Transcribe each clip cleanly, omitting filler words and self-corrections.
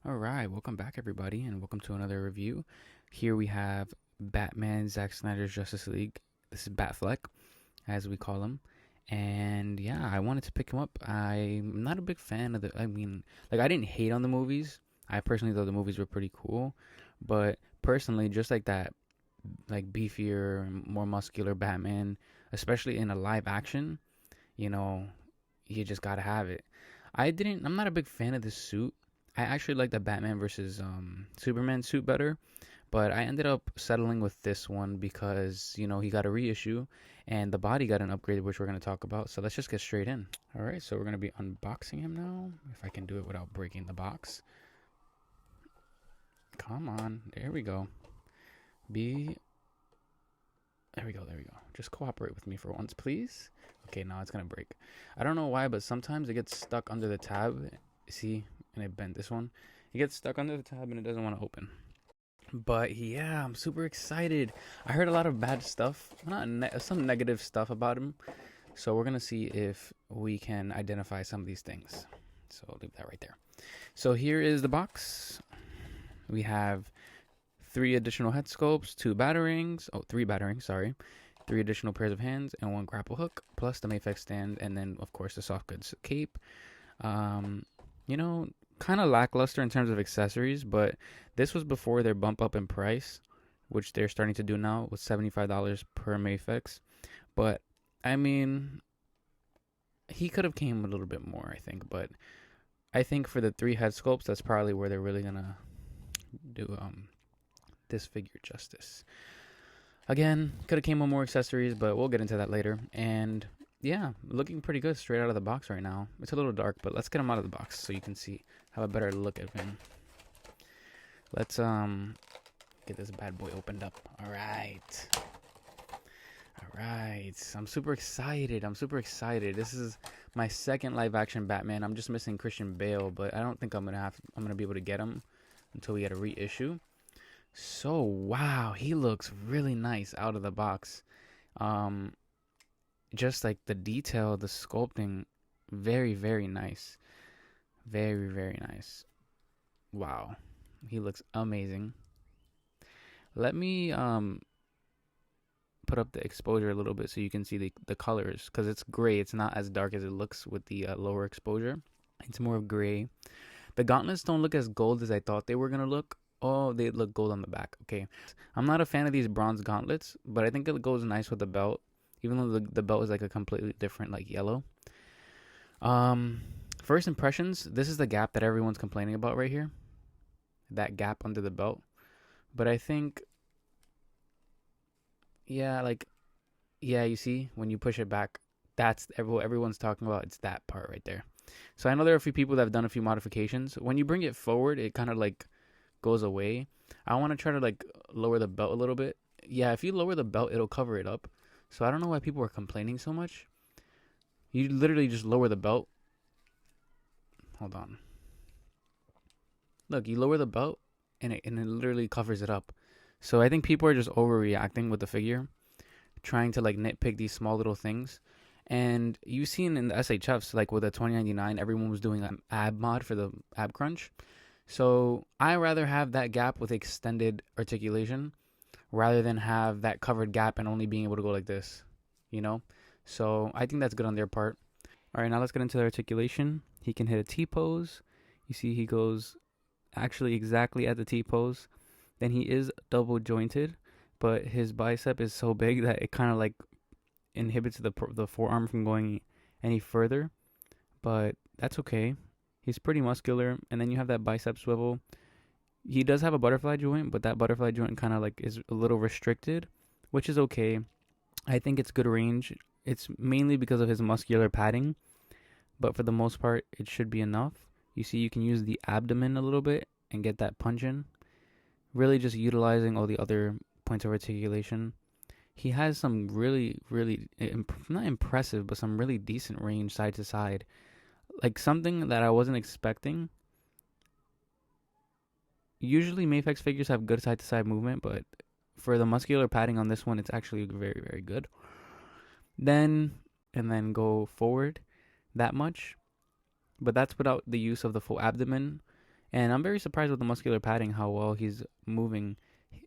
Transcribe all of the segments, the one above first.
All right, welcome back, everybody, and welcome to another review. Here we have Batman Zack Snyder's Justice League. This is Batfleck, as we call him. And yeah, I wanted to pick him up. I'm not a big fan of I didn't hate on the movies. I personally thought the movies were pretty cool. But personally, just like that, like beefier, more muscular Batman, especially in a live action, you know, you just gotta have it. I'm not a big fan of this suit. I actually like the Batman versus Superman suit better, but I ended up settling with this one because he got a reissue, and the body got an upgrade, which we're gonna talk about. So let's just get straight in. All right, so we're gonna be unboxing him now. If I can do it without breaking the box. Come on, there we go. Be There we go, there we go. Just cooperate with me for once, please. Okay, now it's gonna break. I don't know why, but sometimes it gets stuck under the tab. See, and it bent this one. It gets stuck under the tab and it doesn't want to open. But yeah, I'm super excited. I heard a lot of bad stuff, some negative stuff about him. So we're gonna see if we can identify some of these things. So I'll leave that right there. So here is the box. We have 3 additional head sculpts, 2 batarangs, 3 batarangs, sorry, 3 additional pairs of hands, and 1 grapple hook, plus the MAFEX stand, and then, of course, the soft goods cape. Kind of lackluster in terms of accessories, but this was before their bump up in price, which they're starting to do now with $75 per MAFEX. But, I mean, he could have came a little bit more, I think, but I think for the 3 head sculpts, that's probably where they're really gonna do this figure justice. Again, could have came with more accessories, but we'll get into that later. And yeah, looking pretty good straight out of the box right now. It's a little dark, but let's get him out of the box so you can see, have a better look at him. Let's get this bad boy opened up. All right. I'm super excited. This is my second live action Batman. I'm just missing Christian Bale, but I don't think I'm gonna be able to get him until we get a reissue. So wow, he looks really nice out of the box. Just like the detail, the sculpting, very, very nice. Very, very nice. Wow, he looks amazing. Let me put up the exposure a little bit so you can see the colors, because it's gray. It's not as dark as it looks with the lower exposure. It's more of gray. The gauntlets don't look as gold as I thought they were gonna look. Oh, they look gold on the back. Okay. I'm not a fan of these bronze gauntlets, but I think it goes nice with the belt, even though the belt is like a completely different, like, yellow. First impressions, this is the gap that everyone's complaining about right here. That gap under the belt. But I think, yeah, you see, when you push it back, that's what everyone's talking about. It's that part right there. So I know there are a few people that have done a few modifications. When you bring it forward, it kind of like goes away. I want to try to like lower the belt a little bit. Yeah, if you lower the belt, it'll cover it up. So I don't know why people are complaining so much. You literally just lower the belt. Hold on. Look, you lower the belt and it literally covers it up. So I think people are just overreacting with the figure, trying to like nitpick these small little things. And you've seen in the SHFs, like with the 2099, everyone was doing an ab mod for the ab crunch. So I rather have that gap with extended articulation rather than have that covered gap and only being able to go like this, So I think that's good on their part. All right, now let's get into the articulation. He can hit a T-pose. You see he goes actually exactly at the T-pose. Then he is double jointed, but his bicep is so big that it kind of like inhibits the forearm from going any further. But that's okay. He's pretty muscular, and then you have that bicep swivel. He does have a butterfly joint, but that butterfly joint kind of like is a little restricted, which is okay. I think it's good range. It's mainly because of his muscular padding, but for the most part, it should be enough. You see, you can use the abdomen a little bit and get that punch in. Really just utilizing all the other points of articulation. He has some really, really, not impressive, but some really decent range side to side. Like something that I wasn't expecting. Usually MAFEX figures have good side to side movement, but for the muscular padding on this one, it's actually very, very good. And then go forward that much. But that's without the use of the full abdomen. And I'm very surprised with the muscular padding, how well he's moving.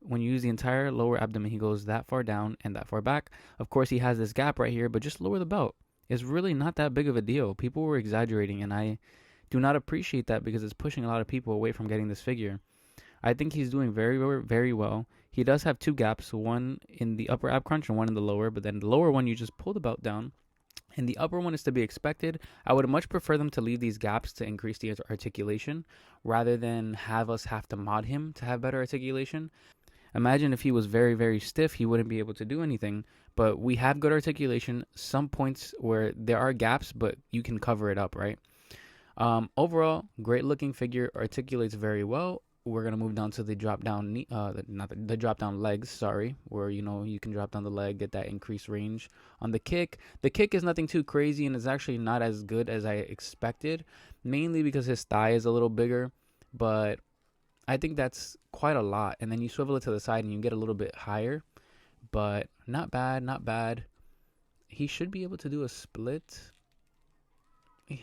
When you use the entire lower abdomen, he goes that far down and that far back. Of course, he has this gap right here, but just lower the belt. It's really not that big of a deal. People were exaggerating, and I do not appreciate that because it's pushing a lot of people away from getting this figure. I think he's doing very, very well. He does have two gaps, one in the upper ab crunch and one in the lower, but then the lower one, you just pull the belt down. And the upper one is to be expected. I would much prefer them to leave these gaps to increase the articulation rather than have us have to mod him to have better articulation. Imagine if he was very, very stiff, he wouldn't be able to do anything. But we have good articulation. Some points where there are gaps, but you can cover it up, right? Overall, great looking figure, articulates very well. We're gonna move down to the drop down knee, not the drop down legs. Sorry, where you can drop down the leg, get that increased range on the kick. The kick is nothing too crazy, and it's actually not as good as I expected, mainly because his thigh is a little bigger. But I think that's quite a lot. And then you swivel it to the side, and you get a little bit higher. But not bad, not bad. He should be able to do a split.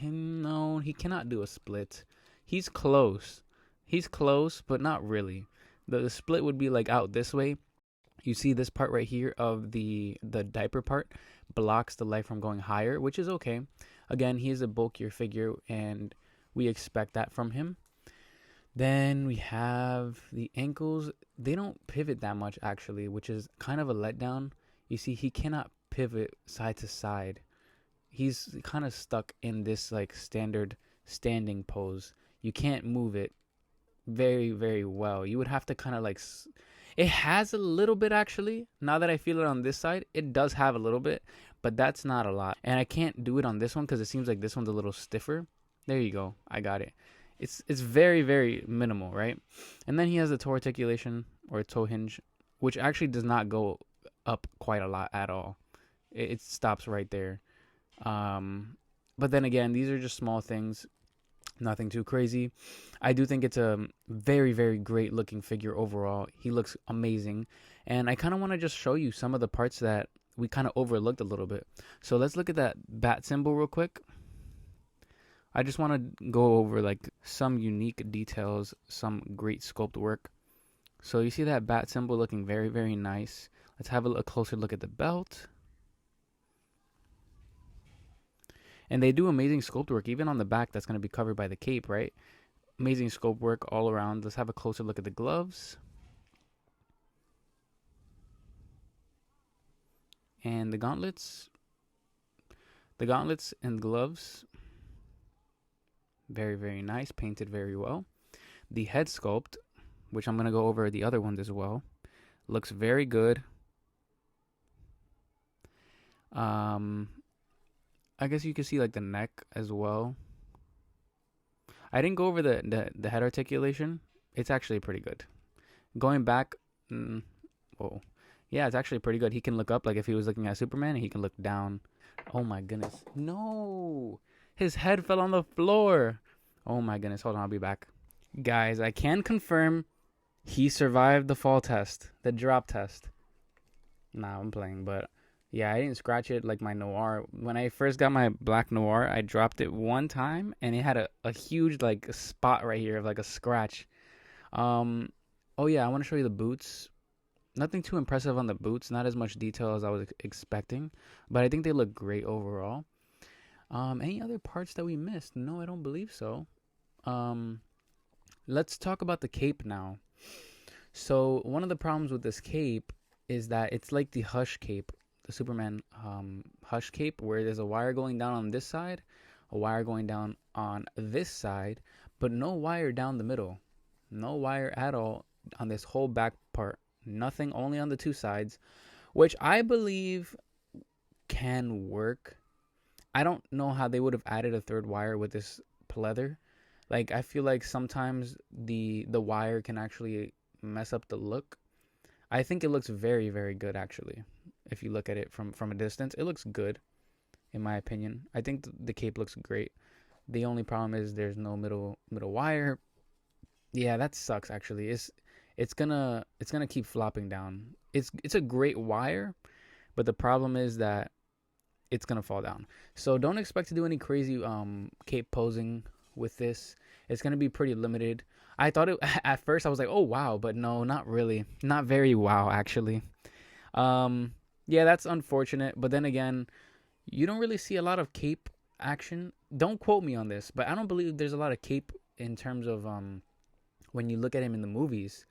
No, he cannot do a split. He's close. He's close, but not really. The split would be like out this way. You see this part right here of the diaper part blocks the leg from going higher, which is okay. Again, he is a bulkier figure, and we expect that from him. Then we have the ankles. They don't pivot that much, actually, which is kind of a letdown. You see, he cannot pivot side to side. He's kind of stuck in this like standard standing pose. You can't move it very, very well. You would have to kind of like it has a little bit, actually. Now that I feel it on this side, it does have a little bit, but that's not a lot. And I can't do it on this one because it seems like this one's a little stiffer. There you go, I got it. It's very, very minimal, right? And then he has the toe articulation or toe hinge, which actually does not go up quite a lot at all. It stops right there. But then again, these are just small things. Nothing too crazy. I do think it's a very, very great looking figure overall. He looks amazing. And I kind of want to just show you some of the parts that we kind of overlooked a little bit. So let's look at that bat symbol real quick. I just want to go over like some unique details, some great sculpt work. So you see that bat symbol looking very, very nice. Let's have a closer look at the belt. And they do amazing sculpt work, even on the back that's going to be covered by the cape, right? Amazing sculpt work all around. Let's have a closer look at the gloves. And the gauntlets. The gauntlets and gloves. Very, very nice. Painted very well. The head sculpt, which I'm going to go over the other ones as well, looks very good. I guess you can see like the neck as well. I didn't go over the head articulation. It's actually pretty good. Going back, whoa, yeah, it's actually pretty good. He can look up like if he was looking at Superman, and he can look down. Oh my goodness, no, his head fell on the floor. Oh my goodness, hold on, I'll be back, guys. I can confirm he survived the fall test, the drop test. Nah, I'm playing, but. Yeah, I didn't scratch it like my Noir. When I first got my black Noir, I dropped it one time, and it had a huge like spot right here of like a scratch. Oh yeah, I want to show you the boots. Nothing too impressive on the boots. Not as much detail as I was expecting, but I think they look great overall. Any other parts that we missed? No, I don't believe so. Let's talk about the cape now. So one of the problems with this cape is that it's like the Hush cape. The Superman Hush cape, where there's a wire going down on this side, a wire going down on this side, but no wire down the middle. No wire at all on this whole back part. Nothing, only on the two sides, which I believe can work. I don't know how they would have added a third wire with this pleather. Like, I feel like sometimes the wire can actually mess up the look. I think it looks very, very good, actually. If you look at it from a distance, it looks good, in my opinion. I think the cape looks great. The only problem is there's no middle wire. Yeah, that sucks, actually. It's gonna keep flopping down. It's a great wire, but the problem is that it's gonna fall down. So don't expect to do any crazy cape posing with this. It's gonna be pretty limited. I thought it at first. I was like, oh wow, but no, not really. Not very wow, actually. Um, yeah, that's unfortunate. But then again, you don't really see a lot of cape action. Don't quote me on this, but I don't believe there's a lot of cape in terms of when you look at him in the movies.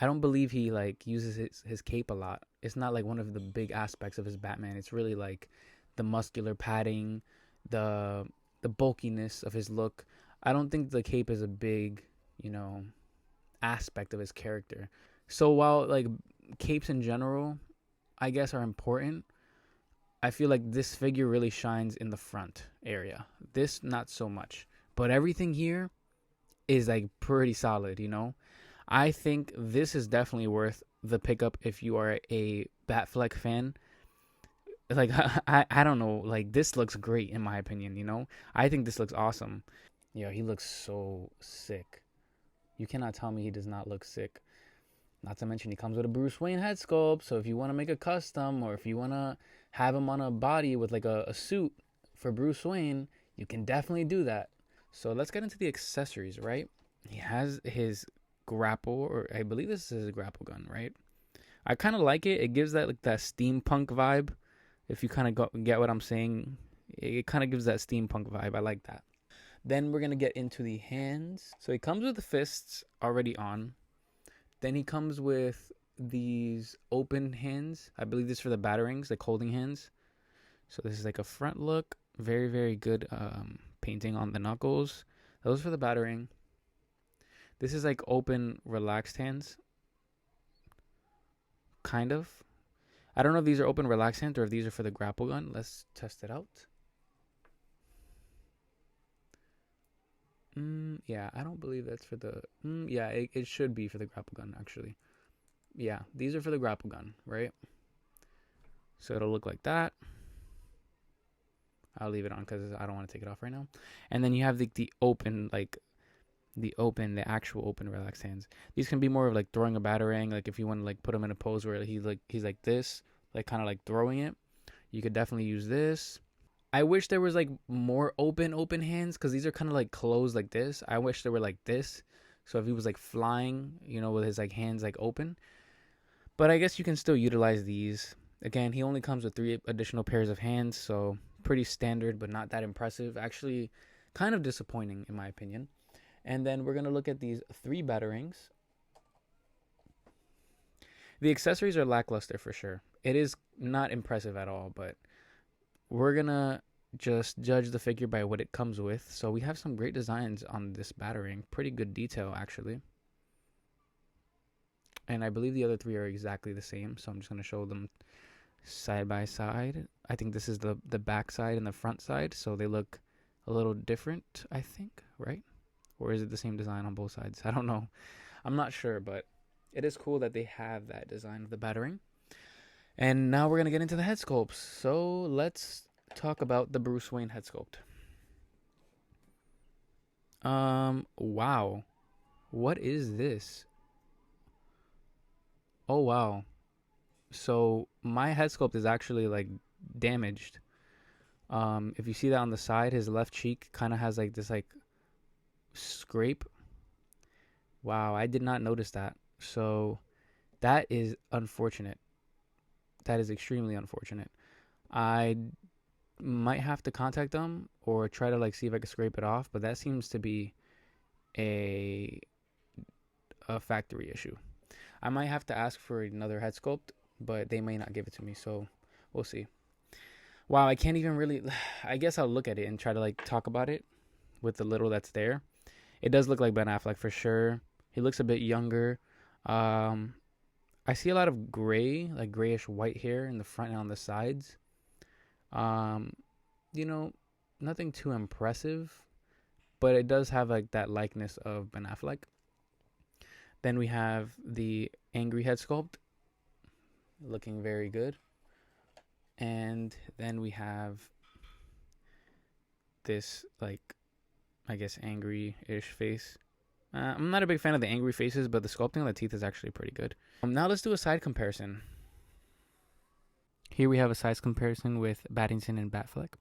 I don't believe he like uses his cape a lot. It's not like one of the big aspects of his Batman. It's really like the muscular padding, the the bulkiness of his look. I don't think the cape is a big, you know, aspect of his character. So while like capes in general, I guess are important, I feel like this figure really shines in the front area. This not so much. But everything here is like pretty solid, you know? I think this is definitely worth the pickup if you are a Batfleck fan. Like I don't know, like this looks great in my opinion, you know? I think this looks awesome. Yo, he looks so sick. You cannot tell me he does not look sick. Not to mention he comes with a Bruce Wayne head sculpt, so if you want to make a custom or if you want to have him on a body with like a suit for Bruce Wayne, you can definitely do that. So let's get into the accessories, right? He has his grapple, or I believe this is his grapple gun, right? I kind of like it. It gives that like that steampunk vibe. If you kind of get what I'm saying, it kind of gives that steampunk vibe. I like that. Then we're gonna get into the hands. So he comes with the fists already on. Then he comes with these open hands. I believe this is for the batarangs, like holding hands. So this is like a front look. Very, very good painting on the knuckles. Those for the batarang. This is like open, relaxed hands. Kind of. I don't know if these are open, relaxed hands or if these are for the grapple gun. Let's test it out. Yeah, I don't believe that's for the... yeah, it should be for the grapple gun, actually. Yeah, these are for the grapple gun, right? So it'll look like that. I'll leave it on because I don't want to take it off right now. And then you have the open, like... the actual open relaxed hands. These can be more of like throwing a batarang. Like if you want to like put him in a pose where he's like this, like kind of like throwing it. You could definitely use this. I wish there was like more open hands because these are kind of like closed like this. I wish they were like this. So if he was like flying, you know, with his like hands like open. But I guess you can still utilize these. Again, he only comes with 3 additional pairs of hands. So pretty standard, but not that impressive. Actually, kind of disappointing in my opinion. And then we're going to look at these 3 batarangs. The accessories are lackluster for sure. It is not impressive at all, but we're going to just judge the figure by what it comes with. So we have some great designs on this batarang. Pretty good detail, actually. And I believe the other 3 are exactly the same. So I'm just going to show them side by side. I think this is the back side and the front side. So they look a little different, I think, right? Or is it the same design on both sides? I don't know. I'm not sure, but it is cool that they have that design of the batarang. And now we're going to get into the head sculpts. So let's talk about the Bruce Wayne head sculpt. Wow. What is this? Oh, wow. So my head sculpt is actually like damaged. If you see that on the side, his left cheek kind of has like this like scrape. Wow, I did not notice that. So that is unfortunate. That is extremely unfortunate. I might have to contact them or try to like see if I can scrape it off, but that seems to be a factory issue. I might have to ask for another head sculpt, but they may not give it to me, so we'll see. Wow, I can't even really... I guess I'll look at it and try to like talk about it with the little that's there. It does look like Ben Affleck for sure. He looks a bit younger. I see a lot of gray, like grayish white hair in the front and on the sides. You know, nothing too impressive, but it does have like that likeness of Ben Affleck. Then we have the angry head sculpt, looking very good. And then we have this like, I guess, angry-ish face. I'm not a big fan of the angry faces, but the sculpting on the teeth is actually pretty good. Now let's do a side comparison. Here we have a size comparison with Pattinson and Batfleck.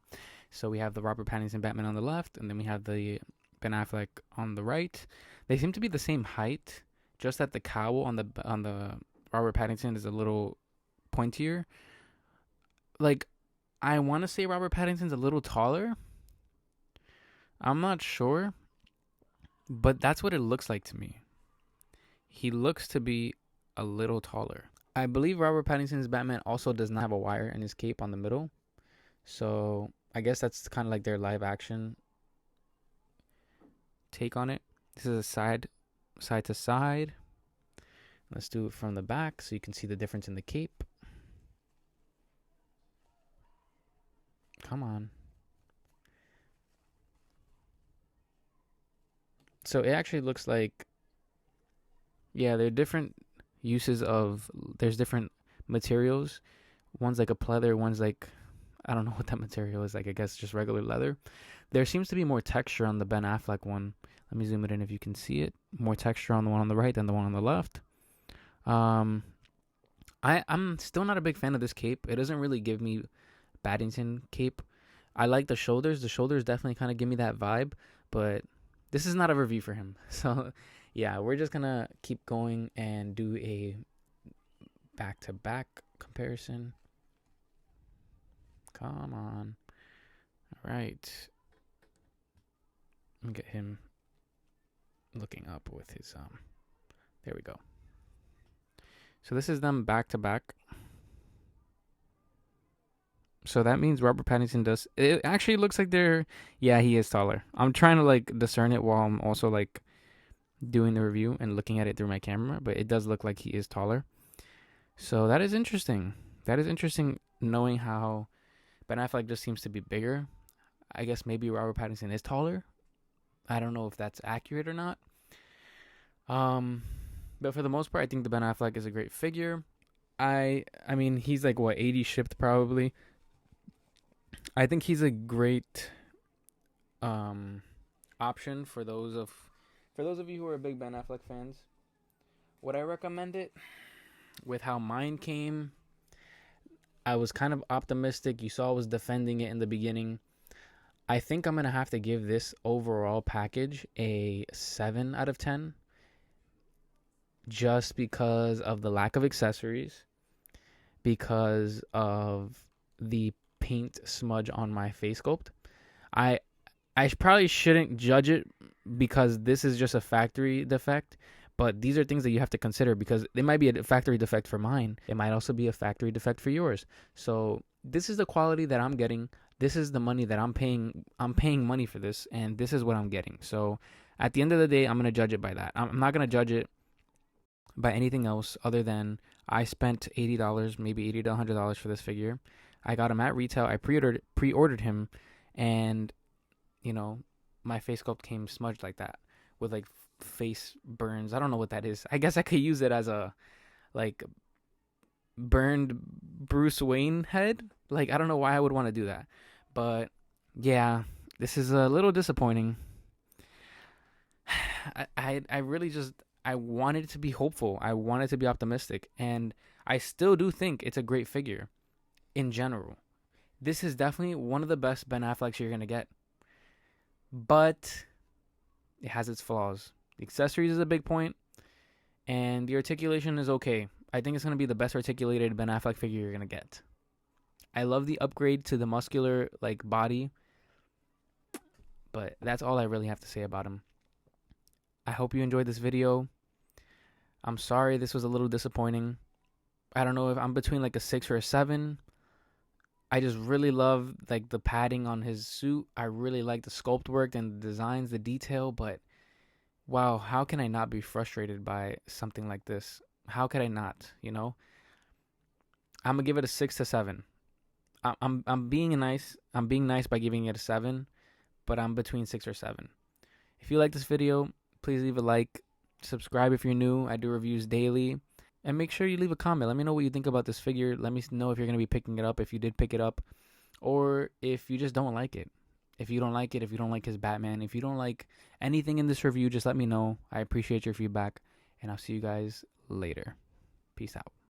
So we have the Robert Pattinson Batman on the left, and then we have the Ben Affleck on the right. They seem to be the same height, just that the cowl on the Robert Pattinson is a little pointier. Like, I want to say Robert Pattinson's a little taller. I'm not sure, but that's what it looks like to me. He looks to be a little taller. I believe Robert Pattinson's Batman also does not have a wire in his cape on the middle. So I guess that's kind of like their live action take on it. This is a side to side. Let's do it from the back so you can see the difference in the cape. Come on. So it actually looks like, yeah, there are different uses of, there's different materials. One's like a pleather, one's like, I don't know what that material is, like I guess just regular leather. There seems to be more texture on the Ben Affleck one. Let me zoom it in if you can see it. More texture on the one on the right than the one on the left. I'm still not a big fan of this cape. It doesn't really give me Paddington cape. I like the shoulders. The shoulders definitely kind of give me that vibe, but this is not a review for him. So yeah, we're just gonna keep going and do a back-to-back comparison. Come on. All right. Let me get him looking up with his there we go. So this is them back to back. So that means Robert Pattinson does, it actually looks like they're, yeah, he is taller. I'm trying to like discern it while I'm also like doing the review and looking at it through my camera, but it does look like he is taller. So that is interesting. That is interesting, knowing how Ben Affleck just seems to be bigger. I guess maybe Robert Pattinson is taller. I don't know if that's accurate or not. But for the most part, I think the Ben Affleck is a great figure. I mean, he's like what, 80 shipped probably. I think he's a great option for those of you who are big Ben Affleck fans. Would I recommend it? With how mine came, I was kind of optimistic. You saw I was defending it in the beginning. I think I'm going to have to give this overall package a 7 out of 10. Just because of the lack of accessories. Because of the paint smudge on my face sculpt. I probably shouldn't judge it because this is just a factory defect. But these are things that you have to consider because it might be a factory defect for mine. It might also be a factory defect for yours. So this is the quality that I'm getting. This is the money that I'm paying. I'm paying money for this, and this is what I'm getting. So at the end of the day, I'm going to judge it by that. I'm not going to judge it by anything else other than I spent $80, maybe $80 to $100 for this figure. I got him at retail. I pre-ordered him, and, you know, my face sculpt came smudged like that with, like, face burns. I don't know what that is. I guess I could use it as a, like, burned Bruce Wayne head. Like, I don't know why I would want to do that. But, yeah, this is a little disappointing. I really just, I wanted it to be hopeful. I wanted to be optimistic. And I still do think it's a great figure in general. This is definitely one of the best Ben Afflecks you're going to get. But it has its flaws. The accessories is a big point, and the articulation is okay. I think it's going to be the best articulated Ben Affleck figure you're going to get. I love the upgrade to the muscular like body, but that's all I really have to say about him. I hope you enjoyed this video. I'm sorry this was a little disappointing. I don't know if I'm between like a 6 or a 7. I just really love like the padding on his suit. I really like the sculpt work and the designs, the detail, but wow, how can I not be frustrated by something like this? How could I not, you know? I'm going to give it a 6 to 7. I'm being nice. I'm being nice by giving it a 7, but I'm between 6 or 7. If you like this video, please leave a like, subscribe if you're new. I do reviews daily. And make sure you leave a comment. Let me know what you think about this figure. Let me know if you're going to be picking it up, if you did pick it up, or if you just don't like it. If you don't like it, if you don't like his Batman, if you don't like anything in this review, just let me know. I appreciate your feedback, and I'll see you guys later. Peace out.